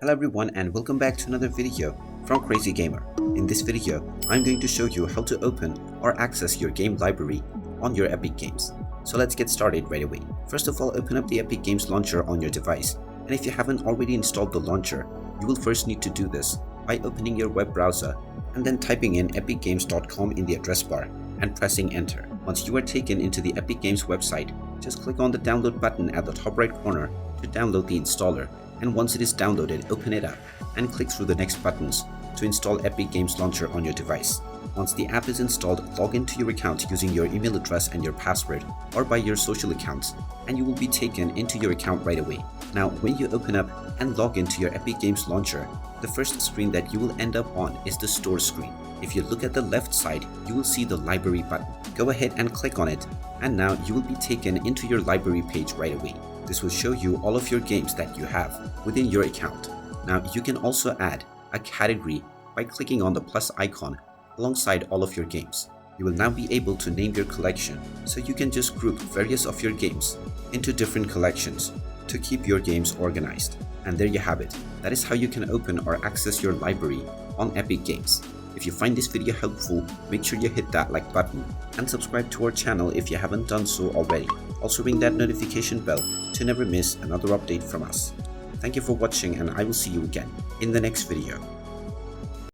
Hello everyone and welcome back to another video from Crazy Gamer. In this video, I'm going to show you how to open or access your game library on your Epic Games. So let's get started right away. First of all, open up the Epic Games launcher on your device. And if you haven't already installed the launcher, you will first need to do this by opening your web browser and then typing in epicgames.com in the address bar and pressing enter. Once you are taken into the Epic Games website, just click on the download button at the top right corner to download the installer. And once it is downloaded, open it up and click through the next buttons to install Epic Games Launcher on your device. Once the app is installed, log into your account using your email address and your password or by your social accounts, and you will be taken into your account right away. Now, when you open up and log into your Epic Games Launcher, the first screen that you will end up on is the store screen. If you look at the left side, you will see the library button. Go ahead and click on it, and now you will be taken into your library page right away. This will show you all of your games that you have within your account. Now you can also add a category by clicking on the plus icon alongside all of your games. You will now be able to name your collection, so you can just group various of your games into different collections to keep your games organized. And there you have it. That is how you can open or access your library on Epic Games. If you find this video helpful, make sure you hit that like button and subscribe to our channel if you haven't done so already. Also ring that notification bell to never miss another update from us. Thank you for watching, and I will see you again in the next video.